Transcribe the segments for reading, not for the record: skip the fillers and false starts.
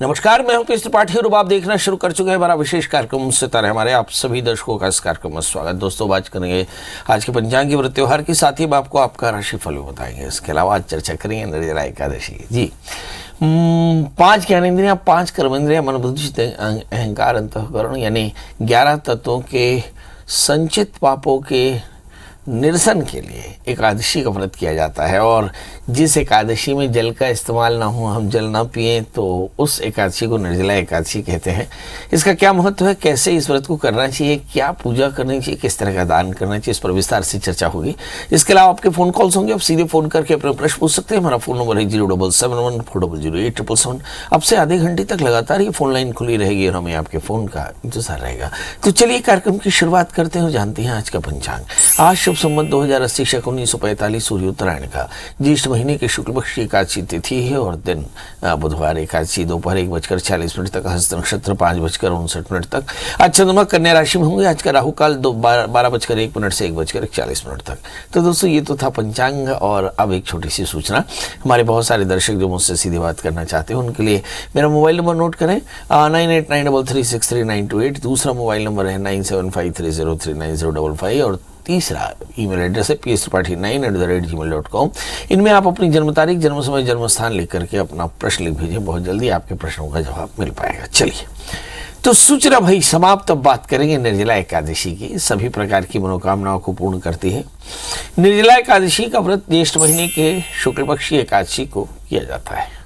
नमस्कार, मैं हूं पीएस त्रिपाठी और आप देखना शुरू कर चुके हैं हमारा विशेष कार्यक्रम सितारे। हमारे आप सभी दर्शकों का इस कार्यक्रम में स्वागत। दोस्तों, बात करेंगे आज के पंचांग व्रत त्योहार की, साथ ही हम आपको आपका राशिफल भी बताएंगे। इसके अलावा आज चर्चा करेंगे निर्जला एकादशी जी। 5 ज्ञानेंद्रियां, 5 कर्मेंद्रियां, मन बुद्धि अहंकार अंतःकरण यानी 11 तत्वों के संचित पापों के निरसन के लिए एकादशी का व्रत किया जाता है। और जिस एकादशी में जल का इस्तेमाल ना हो, हम जल ना पिए, तो उस एकादशी को निर्जला एकादशी कहते हैं। इसका क्या महत्व है, कैसे इस व्रत को करना चाहिए, क्या पूजा करनी चाहिए, किस तरह का दान करना चाहिए, इस पर विस्तार से चर्चा होगी। इसके अलावा आपके फोन कॉल्स होंगे, आप सीधे फोन करके अपने प्रश्न पूछ सकते हैं। हमारा फोन नंबर है 07714008777। अब से आधे घंटे तक लगातार ये फोन लाइन खुली रहेगी और हमें आपके फोन का इंतजार रहेगा। तो चलिए कार्यक्रम की शुरुआत करते हैं। जानते हैं आज का पंचांग। आज शुभ संवत 2080 शक 1945 सूर्य उत्तरायण का ज्येष्ठ महीने के शुक्ल पक्ष की एकादशी तिथि है और दिन बुधवार। एकादशी दोपहर 1:40 तक, हस्त नक्षत्र 5:59 तक। आज चंद्रमा कन्या राशि में होंगे। आज का राहु काल 12:01 से 1:41 तक। तो दोस्तों, ये तो था पंचांग। और अब एक छोटी सी सूचना, हमारे बहुत सारे दर्शक जो मुझसे सीधी बात करना चाहते हैं उनके लिए मेरा मोबाइल नंबर नोट करें, 9893363928। दूसरा मोबाइल नंबर है 9753039055 और तीसरा ईमेल एड्रेस है pstripathi9@gmail.com। इनमें आप अपनी जन्म तारीख, जन्म समय, जन्म स्थान लिख करके अपना प्रश्न लिख भेजें। बहुत जल्दी आपके प्रश्नों का जवाब मिल पाएगा। चलिए, तो सूचना भाई समाप्त। अब बात करेंगे निर्जला एकादशी की। सभी प्रकार की मनोकामनाओं को पूर्ण करती है। निर्जला एकादशी का व्रत ज्येष्ठ महीने के शुक्ल पक्षी एकादशी को किया जाता है।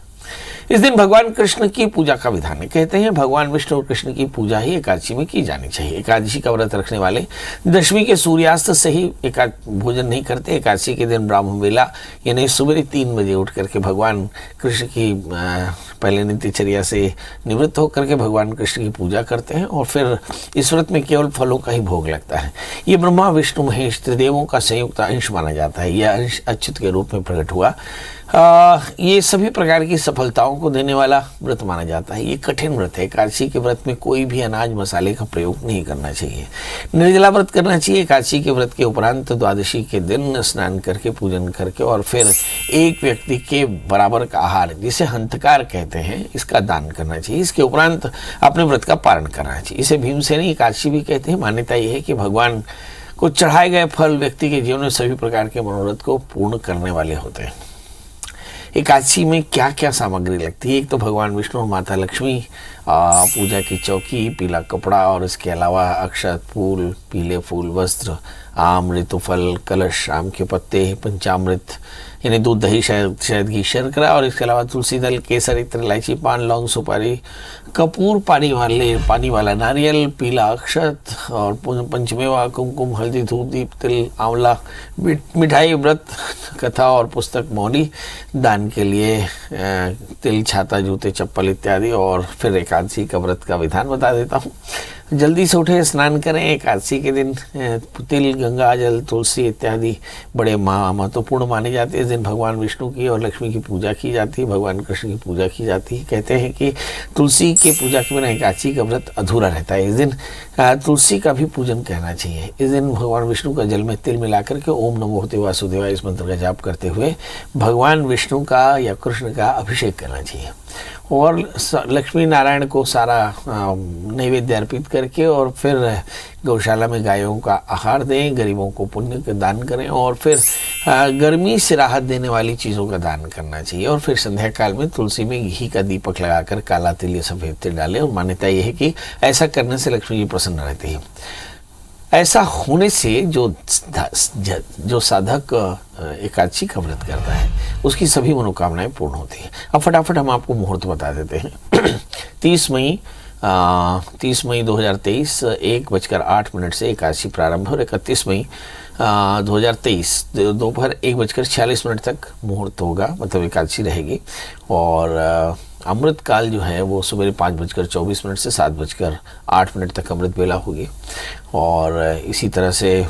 इस दिन भगवान कृष्ण की पूजा का विधान है। कहते हैं भगवान विष्णु और कृष्ण की पूजा ही एकादशी में की जानी चाहिए। एकादशी का व्रत रखने वाले दशमी के सूर्यास्त से ही भोजन नहीं करते। एकादशी के दिन ब्राह्म वेला यानी सुबह 3 बजे उठ करके भगवान कृष्ण की पहले नित्यचर्या से निवृत्त होकर के भगवान कृष्ण की पूजा करते हैं और फिर इस व्रत में केवल फलों का ही भोग लगता है। ये ब्रह्मा विष्णु महेश त्रिदेवों का संयुक्त अंश माना जाता है। यह अंश अच्युत के रूप में प्रकट हुआ। ये सभी प्रकार की सफलताओं को देने वाला व्रत माना जाता है। ये कठिन व्रत है। एकादशी के व्रत में कोई भी अनाज मसाले का प्रयोग नहीं करना चाहिए। निर्जला व्रत करना चाहिए। एकादशी के व्रत के उपरांत द्वादशी के दिन स्नान करके, पूजन करके और फिर एक व्यक्ति के बराबर का आहार, जिसे हंतकार कहते हैं, इसका दान करना चाहिए। इसके उपरांत अपने व्रत का पारण करना चाहिए। इसे भीमसेनी एकादशी भी कहते हैं। मान्यता यह है कि भगवान को चढ़ाए गए फल व्यक्ति के जीवन में सभी प्रकार के मनोरथ को पूर्ण करने वाले होते हैं। एकादशी में क्या क्या सामग्री लगती है? एक तो भगवान विष्णु और माता लक्ष्मी, पूजा की चौकी, पीला कपड़ा और इसके अलावा अक्षत, फूल, पीले फूल, वस्त्र, आम, ऋतुफल, कलश, आम के पत्ते, पंचामृत यानी दूध, दही, शहद घी, शर्करा और इसके अलावा तुलसी दल, केसर, इत्र, इलायची, पान, लौंग, सुपारी, कपूर, पानी वाला नारियल, पीला अक्षत और पंचमेवा, कुमकुम, हल्दी, धूप, दीप, तिल, आंवला, मिठाई, व्रत कथा और पुस्तक मौली, दान के लिए तिल, छाता, जूते, चप्पल इत्यादि। और फिर एकादशी का व्रत का विधान बता देता हूँ। जल्दी से उठे, स्नान करें। एकादशी के दिन तिल, गंगा जल, तुलसी इत्यादि बड़े महत्वपूर्ण माने जाते हैं। इस दिन भगवान विष्णु की और लक्ष्मी की पूजा की जाती है, भगवान कृष्ण की पूजा की जाती है। कहते हैं कि तुलसी के पूजा के बिना एकादशी का व्रत अधूरा रहता है। इस दिन तुलसी का भी पूजन करना चाहिए। इस दिन भगवान विष्णु का जल में तिल मिलाकर के ओम नमो भगवते वासुदेवाय इस मंत्र का जाप करते हुए भगवान विष्णु का या कृष्ण का अभिषेक करना चाहिए और लक्ष्मी नारायण को सारा नैवेद्य अर्पित करके और फिर गौशाला में गायों का आहार दें, गरीबों को पुण्य का दान करें और फिर गर्मी से राहत देने वाली चीज़ों का दान करना चाहिए। और फिर संध्या काल में तुलसी में घी का दीपक लगाकर काला तिल या सफ़ेद तिल डालें। और मान्यता यह है कि ऐसा करने से लक्ष्मी जी प्रसन्न रहती है। ऐसा होने से जो साधक एकादशी का व्रत करता है उसकी सभी मनोकामनाएं पूर्ण होती हैं। अब फटाफट हम आपको मुहूर्त बता देते हैं। 30 मई 2023 1:08 से एकादशी प्रारंभ और 31 मई 2023 दोपहर 1:46 तक मुहूर्त होगा, मतलब एकादशी रहेगी। और अमृत काल जो है वो सुबह 5:24 से 7:08 तक अमृत बेला होगी। और इसी तरह से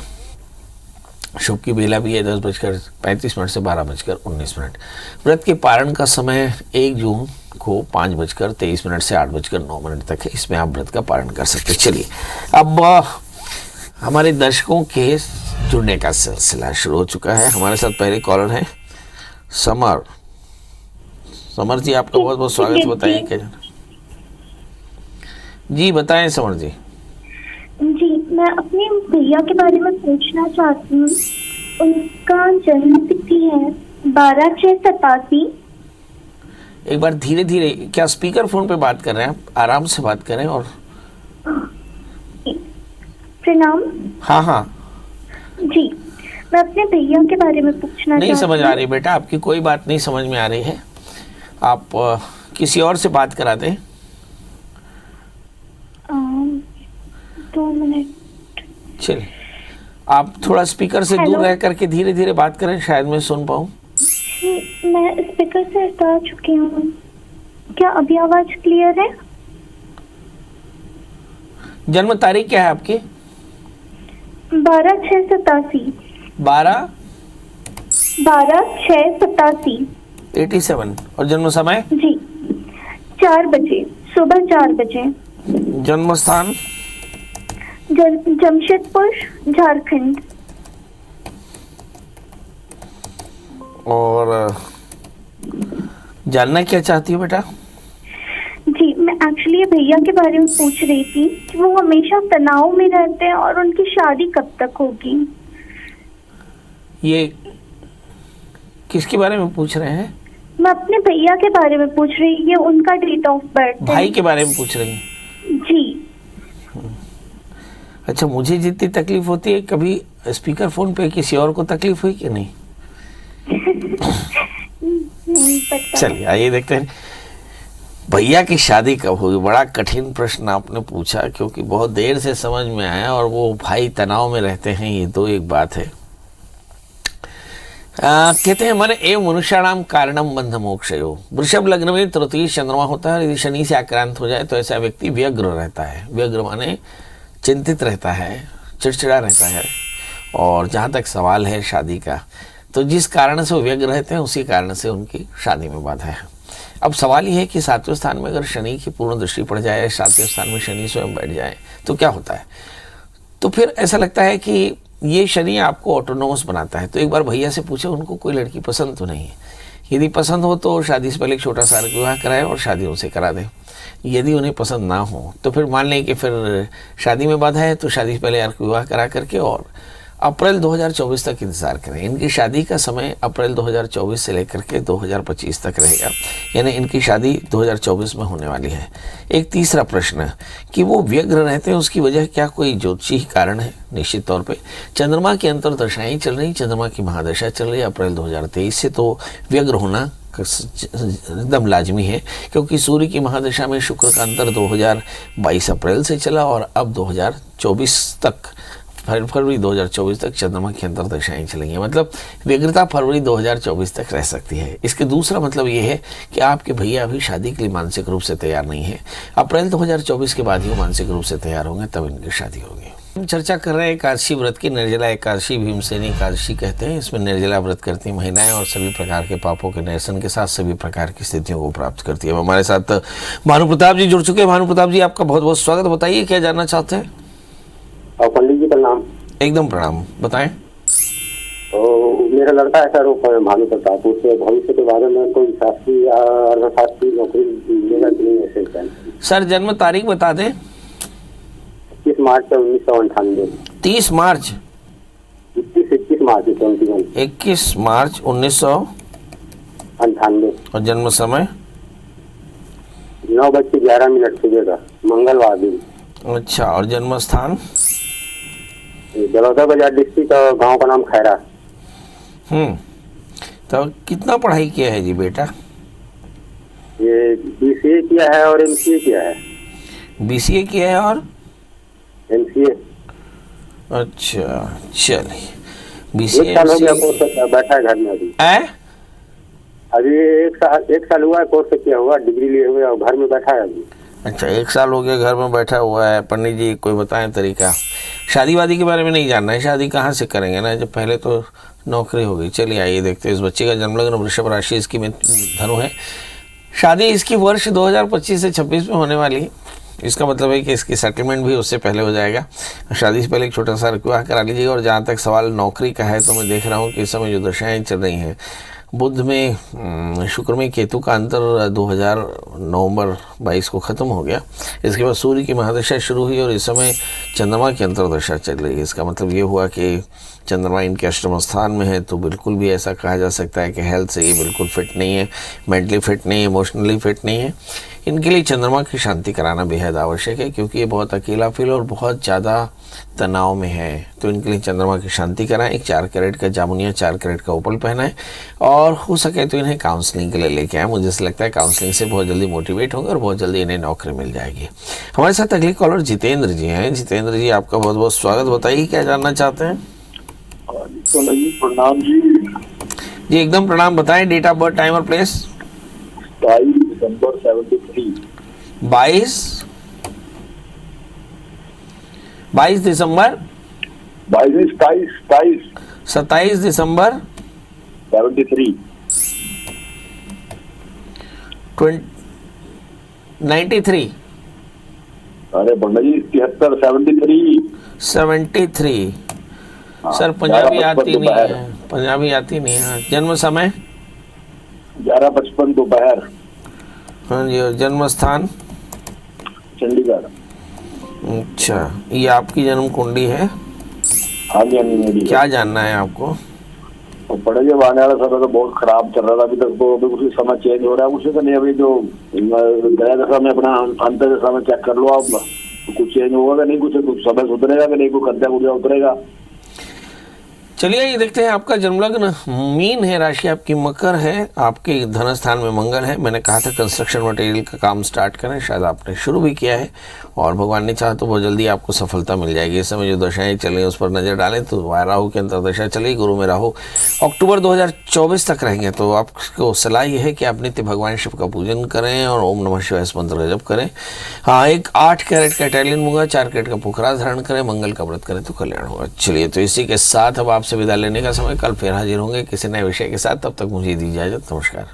शुभ की बेला भी है 10:35 से 12:19। व्रत के पारण का समय 1 जून को 5:23 से 8:09 तक है। इसमें आप व्रत का पारण कर सकते हैं। चलिए, अब हमारे दर्शकों के जुड़ने का सिलसिला शुरू हो चुका है। हमारे साथ पहले कॉलर हैं समर जी, आपका बहुत बहुत स्वागत। बताइए क्या। जी बताएं समर जी। जी, मैं अपने भैया के बारे में पूछना चाहती हूँ। उनका जन्म तिथि है 12/6/87। एक बार धीरे धीरे, क्या स्पीकर फोन पे बात कर रहे हैं आप? आराम से बात करें। और प्रणाम। हाँ हाँ। जी, मैं अपने भैया के बारे में पूछना नहीं चाहती समझ हूँ। आ रही बेटा, आपकी कोई बात नहीं समझ में आ रही है। आप किसी और से बात करा दें। 2 मिनट। चलिए, आप थोड़ा स्पीकर से दूर हेलो। रह करके धीरे धीरे बात करें, शायद मैं सुन पाऊँ। जी, मैं स्पीकर से हटा चुकी हूँ। क्या अभी आवाज क्लियर है? जन्म तारीख क्या है आपकी? 12/6/87। 12/6/87। 12/87। और जन्म समय? जी, 4 बजे, सुबह 4 बजे। जन्म स्थान? जमशेदपुर, झारखंड। और जानना क्या चाहती हो बेटा? जी, मैं एक्चुअली भैया के बारे में पूछ रही थी कि वो हमेशा तनाव में रहते हैं और उनकी शादी कब तक होगी। ये किसके बारे में पूछ रहे हैं? मैं अपने भैया के बारे में पूछ रही, ये उनका डेट ऑफ बर्थ है। भाई के बारे में पूछ रही हैं? जी। अच्छा, मुझे जितनी तकलीफ होती है, कभी स्पीकर फोन पे किसी और को तकलीफ हुई कि नहीं? नहीं पता। चलिए आइए देखते हैं भैया की शादी कब होगी। बड़ा कठिन प्रश्न आपने पूछा, क्योंकि बहुत देर से समझ में आया। और वो भाई तनाव में रहते हैं, ये दो एक बात है। कहते हैं हमारे एवं मनुष्याणाम कारणम बंध मोक्षयो। वृषभ लग्न में तृतीय चंद्रमा होता है। यदि शनि से आक्रांत हो जाए तो ऐसा व्यक्ति व्यग्र रहता है। व्यग्र माने चिंतित रहता है, चिड़चिड़ा रहता है। और जहाँ तक सवाल है शादी का, तो जिस कारण से वो व्यग्र रहते हैं उसी कारण से उनकी शादी में बाधा है। अब सवाल ये है कि 7वें स्थान में अगर शनि की पूर्ण दृष्टि पड़ जाए, 7वें स्थान में शनि स्वयं बैठ जाए तो क्या होता है? तो फिर ऐसा लगता है कि ये शनि आपको ऑटोनोमस बनाता है। तो एक बार भैया से पूछे उनको कोई लड़की पसंद तो नहीं है। यदि पसंद हो तो शादी से पहले एक छोटा सा विवाह कराए और शादी उनसे करा दें। यदि उन्हें पसंद ना हो तो फिर मान लें कि फिर शादी में बाधा है, तो शादी से पहले अर्क विवाह करा करके और अप्रैल 2024 तक इंतज़ार करें। इनकी शादी का समय अप्रैल 2024 से लेकर के 2025 तक रहेगा, यानी इनकी शादी 2024 में होने वाली है। एक तीसरा प्रश्न कि वो व्यग्र रहते हैं, उसकी वजह क्या कोई ज्योतिषी कारण है? निश्चित तौर पे चंद्रमा की अंतर्दशाएं चल रही, चंद्रमा की महादशा चल रही है अप्रैल 2023 से, तो व्यग्र होना एकदम लाजमी है। क्योंकि सूर्य की महादशा में शुक्र का अंतर 2022 अप्रैल से चला और अब 2024 तक, फरवरी 2024 तक चंद्रमा की अंतर्दशाएं चलेंगी। मतलब व्यग्रता फरवरी 2024 तक रह सकती है। इसके दूसरा मतलब ये है कि आपके भैया अभी शादी के लिए मानसिक रूप से तैयार नहीं है। अप्रैल 2024 के बाद ही वो मानसिक रूप से तैयार होंगे, तब इनकी शादी होगी। हम चर्चा कर रहे हैं एकादशी व्रत की। निर्जला एकादशी भीमसेनी एकादशी कहते हैं। इसमें निर्जला व्रत करती महिलाएं और सभी प्रकार के पापों के निरसन के साथ सभी प्रकार की स्थितियों को प्राप्त करती है। हमारे साथ भानु प्रताप जी जुड़ चुके हैं। भानु प्रताप जी, आपका बहुत बहुत स्वागत। बताइए क्या जानना चाहते हैं? पंडित जी प्रणाम। एकदम प्रणाम, बताएं। तो मेरा लड़का ऐसा रोक है भानु प्रताप, उसके भविष्य के बारे में कोई शास्त्री या अर्थशास्त्री नौकरी मिलेगा कि नहीं, ऐसे सर जन्म तारीख बता दें। 21 मार्च 1998। 30 मार्च 21 मार्च 21 मार्च 1998। और जन्म समय 9:11 सुबह का, मंगलवार दिन। अच्छा, और जन्म स्थान? बड़ौदा बाजार डिस्ट्रिक्ट और गांव का नाम खैरा। तो कितना पढ़ाई किया है जी बेटा? ये BCA किया है और MCA किया है। BCA किया है और MCA। अच्छा चलिए, एक BCA साल हो गया कोर्स, बैठा है घर में अभी। अभी एक साल हुआ है कोर्स किया हुआ, डिग्री लिए हुए और घर में बैठा है अभी। अच्छा, 1 साल हो गया घर में बैठा हुआ है। पंडित जी कोई बताएं तरीका। शादी वादी के बारे में नहीं जानना है, शादी कहाँ से करेंगे ना, जब पहले तो नौकरी हो गई। चलिए आइए देखते हैं। इस बच्चे का जन्म लग्न वृषभ राशि, इसकी में धनु है। शादी इसकी वर्ष 2025 से 26 में होने वाली है। इसका मतलब है कि इसकी सेटलमेंट भी उससे पहले हो जाएगा। शादी से पहले एक छोटा सा विवाह करा लीजिएगा। और जहाँ तक सवाल नौकरी का है, तो मैं देख रहा हूँ कि इस समय जो दशाएँ चल रही हैं बुध में शुक्र में केतु का अंतर 2000 नवंबर 22 को ख़त्म हो गया। इसके बाद सूर्य की महादशा शुरू हुई और इस समय चंद्रमा की अंतर्दशा चल रही है। इसका मतलब ये हुआ कि चंद्रमा इनके अष्टम स्थान में है, तो बिल्कुल भी ऐसा कहा जा सकता है कि हेल्थ से ये बिल्कुल फिट नहीं है, मेंटली फिट नहीं है, इमोशनली फिट नहीं है। इनके लिए चंद्रमा की शांति कराना बेहद आवश्यक है, क्योंकि ये बहुत अकेला फील और बहुत ज़्यादा तनाव में है। तो इनके लिए चंद्रमा की शांति कराएं। एक 4 कैरेट का जामुनिया, 4 कैरेट का ओपल पहनाएं और हो सके तो इन्हें काउंसलिंग के लिए लेके आएँ। मुझे ऐसा लगता है काउंसलिंग से बहुत जल्दी मोटिवेट होंगे और बहुत जल्दी इन्हें नौकरी मिल जाएगी। हमारे साथ अगले कॉलर जितेंद्र जी हैं। जितेंद्र जी, आपका बहुत बहुत स्वागत। बताइए क्या जानना चाहते हैं? प्रणाम जी। जी एकदम प्रणाम। बताएं डेट ऑफ बर्थ, टाइम और प्लेस। 22 दिसंबर 73। 22 दिसंबर 27 दिसंबर 73। 93। अरे बंदा जी 73 73। सर पंजाबी आती नहीं है, पंजाबी आती नहीं है। जन्म समय 11:55 दोपहर। हाँ जी। और जन्म स्थान चंडीगढ़। अच्छा, ये आपकी जन्म कुंडली है? हाँ जी, हाँ जी, मेरी। क्या जानना है आपको? तो पढ़े जब आने वाला समय तो बहुत खराब चल रहा था अभी तक, तो अभी कुछ समय चेंज हो रहा है। उसे तो नहीं, अभी जो गया दशा में अपना अंतर दशा में चेक कर लो आप, तो कुछ चेंज होगा कि नहीं, कुछ समय सुधरेगा कि नहीं, कोई कर्जा कुर्जा उतरेगा। चलिए ये देखते हैं। आपका जन्म लग्न मीन है, राशि आपकी मकर है, आपके धन स्थान में मंगल है। मैंने कहा था कंस्ट्रक्शन मटेरियल का काम स्टार्ट करें, शायद आपने शुरू भी किया है और भगवान ने चाहा तो बहुत जल्दी आपको सफलता मिल जाएगी। इस समय जो दशाएं चल रही हैं उस पर नज़र डालें तो राहु की अंतर्दशा चली, गुरु में राहु अक्टूबर 2024 तक रहेंगे। तो आपको सलाह ये है कि आप नित्य भगवान शिव का पूजन करें और ओम नमः शिवाय मंत्र का जप करें। हाँ, एक 8 कैरेट का इटालियन मूंगा, 4 कैरेट का पोखरा धारण करें, मंगल का व्रत करें तो कल्याण होगा। चलिए, तो इसी के साथ अब आपसे विदा लेने का समय। कल फिर हाजिर होंगे किसी नए विषय के साथ। तब तक मुझे दीजिए इजाजत। नमस्कार।